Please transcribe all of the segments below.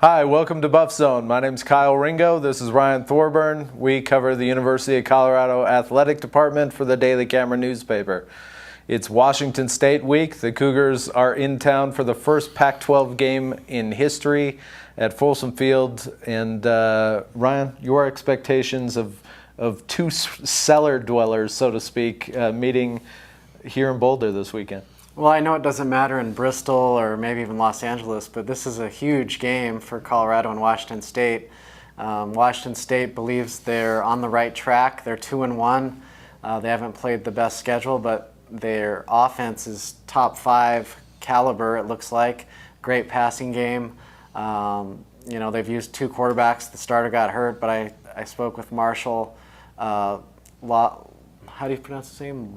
Hi, welcome to Buffzone. My name's Kyle Ringo. This is Ryan Thorburn. We cover the University of Colorado Athletic Department for the Daily Camera newspaper. It's Washington State week. The Cougars are in town for the first Pac-12 game in history at Folsom Field. And Ryan, your expectations of two cellar dwellers, so to speak, meeting here in Boulder this weekend? Well, I know it doesn't matter in Bristol or maybe even Los Angeles, but this is a huge game for Colorado and Washington State. Washington State believes they're on the right track. They're 2-1. They haven't played the best schedule, but their offense is top 5 caliber, it looks like. Great passing game. They've used 2 quarterbacks. The starter got hurt, but I spoke with Marshall. How do you pronounce his name?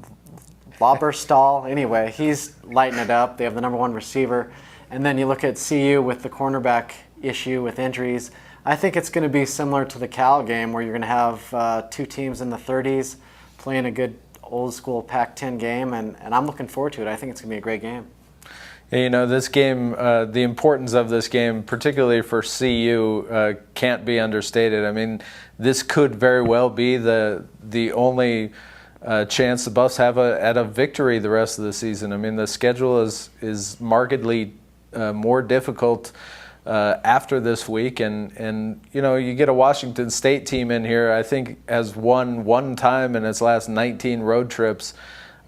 Lauberstall. Anyway, he's lighting it up. They have the number 1 receiver. And then you look at CU with the cornerback issue with injuries. I think it's going to be similar to the Cal game where you're going to have 2 teams in the 30s playing a good old school Pac-10 game, and I'm looking forward to it. I think it's going to be a great game. You know, this game, the importance of this game, particularly for CU, can't be understated. I mean, this could very well be the only chance the Buffs have at a victory the rest of the season. I mean, the schedule is markedly more difficult after this week, and you get a Washington State team in here. I think has won one time in its last 19 road trips,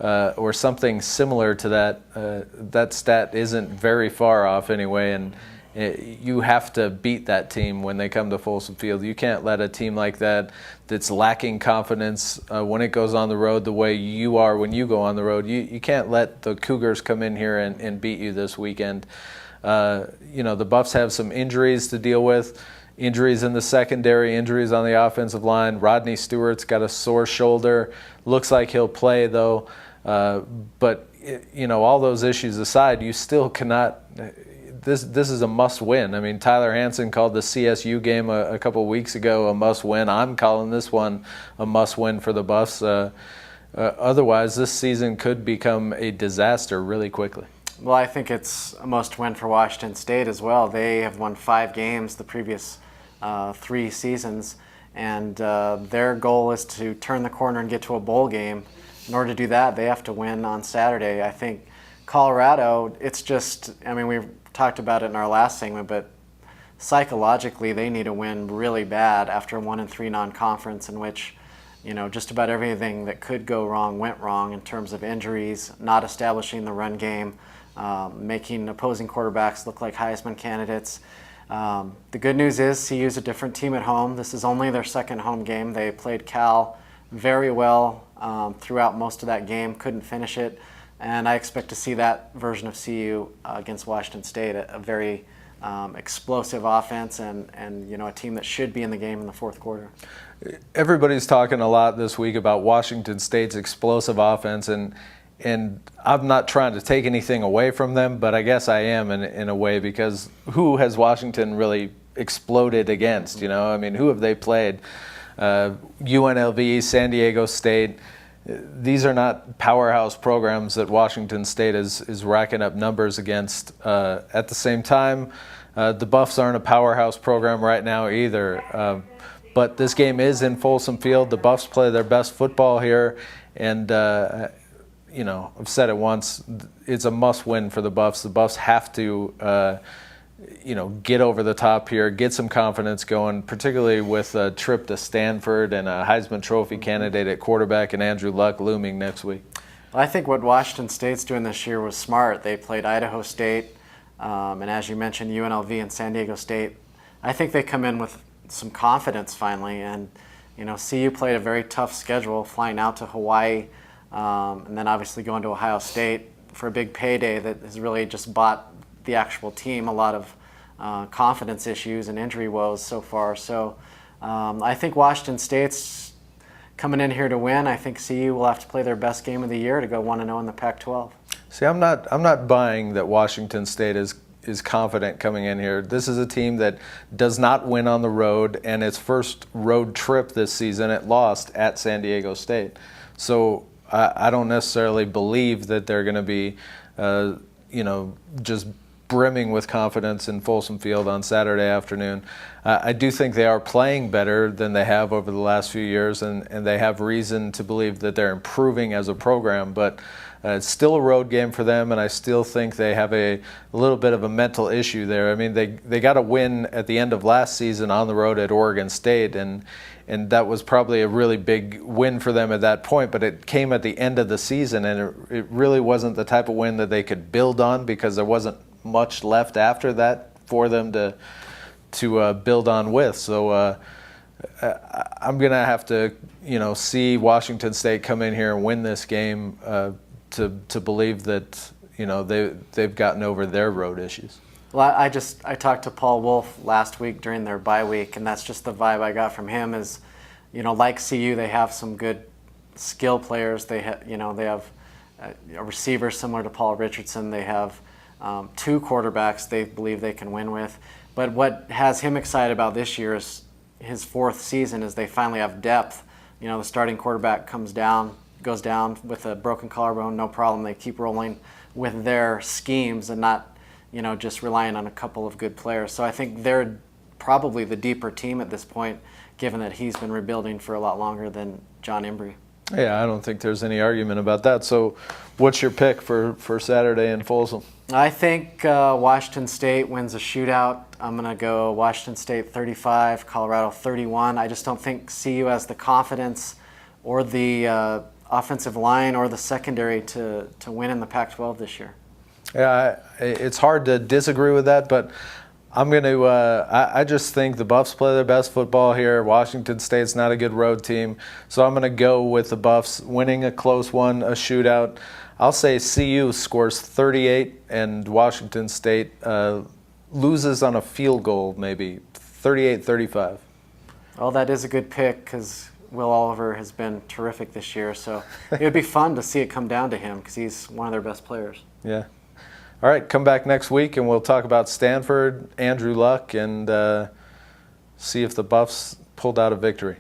or something similar to that. That stat isn't very far off anyway, and you have to beat that team when they come to Folsom Field. You can't let a team like that's lacking confidence when it goes on the road the way you are when you go on the road. You can't let the Cougars come in here and beat you this weekend. The Buffs have some injuries to deal with. Injuries in the secondary, injuries on the offensive line. Rodney Stewart's got a sore shoulder. Looks like he'll play, though. But all those issues aside, you still cannot... This is a must-win. I mean, Tyler Hansen called the CSU game a couple of weeks ago a must-win. I'm calling this one a must-win for the Buffs. Otherwise, this season could become a disaster really quickly. Well, I think it's a must-win for Washington State as well. They have won 5 games the previous 3 seasons, and their goal is to turn the corner and get to a bowl game. In order to do that, they have to win on Saturday. I think Colorado, it's just, we talked about it in our last segment, but psychologically they need to win really bad after a 1-3 non-conference in which just about everything that could go wrong went wrong in terms of injuries, not establishing the run game, making opposing quarterbacks look like Heisman candidates. The good news is CU's a different team at home. This is only their second home game. They played Cal very well throughout most of that game, couldn't finish it. And I expect to see that version of CU against Washington State, a very explosive offense and a team that should be in the game in the fourth quarter. Everybody's talking a lot this week about Washington State's explosive offense, and I'm not trying to take anything away from them, but I guess I am in a way, because who has Washington really exploded against? Who have they played? UNLV, San Diego State. These are not powerhouse programs that Washington State is racking up numbers against. At the same time, the Buffs aren't a powerhouse program right now either. But this game is in Folsom Field. The Buffs play their best football here, and I've said it once. It's a must-win for the Buffs. The Buffs have to get over the top here, get some confidence going, particularly with a trip to Stanford and a Heisman Trophy candidate at quarterback and Andrew Luck looming next week. Well, I think what Washington State's doing this year was smart. They played Idaho State, and as you mentioned, UNLV and San Diego State. I think they come in with some confidence finally, and CU played a very tough schedule, flying out to Hawaii, and then obviously going to Ohio State for a big payday that has really just bought the actual team a lot of confidence issues and injury woes so far. So I think Washington State's coming in here to win. I think CU will have to play their best game of the year to go 1-0 in the Pac-12. See, I'm not buying that Washington State is confident coming in here. This is a team that does not win on the road, and its first road trip this season it lost at San Diego State. So I don't necessarily believe that they're going to be just brimming with confidence in Folsom Field on Saturday afternoon. I do think they are playing better than they have over the last few years, and they have reason to believe that they're improving as a program, but it's still a road game for them, and I still think they have a little bit of a mental issue there. I mean, they got a win at the end of last season on the road at Oregon State, and that was probably a really big win for them at that point, but it came at the end of the season, and it really wasn't the type of win that they could build on because there wasn't much left after that for them to build on with. So I'm going to have to, see Washington State come in here and win this game to believe that, they've gotten over their road issues. Well, I talked to Paul Wolf last week during their bye week, and that's just the vibe I got from him is, like CU, they have some good skill players. They have a receiver similar to Paul Richardson. They have 2 quarterbacks they believe they can win with. But what has him excited about this year is his 4th season is they finally have depth. The starting quarterback goes down with a broken collarbone, no problem. They keep rolling with their schemes and not just relying on a couple of good players. So I think they're probably the deeper team at this point, given that he's been rebuilding for a lot longer than John Embry. Yeah, I don't think there's any argument about that. So what's your pick for Saturday in Folsom? I think Washington State wins a shootout. I'm going to go Washington State 35, Colorado 31. I just don't think CU has the confidence or the offensive line or the secondary to win in the Pac-12 this year. Yeah, it's hard to disagree with that, but I'm going to I just think the Buffs play their best football here. Washington State's not a good road team, so I'm going to go with the Buffs winning a close one, a shootout. I'll say CU scores 38 and Washington State loses on a field goal, maybe 38-35. Well, that is a good pick because Will Oliver has been terrific this year, so it would be fun to see it come down to him because he's one of their best players. Yeah. All right, come back next week and we'll talk about Stanford, Andrew Luck, and see if the Buffs pulled out a victory.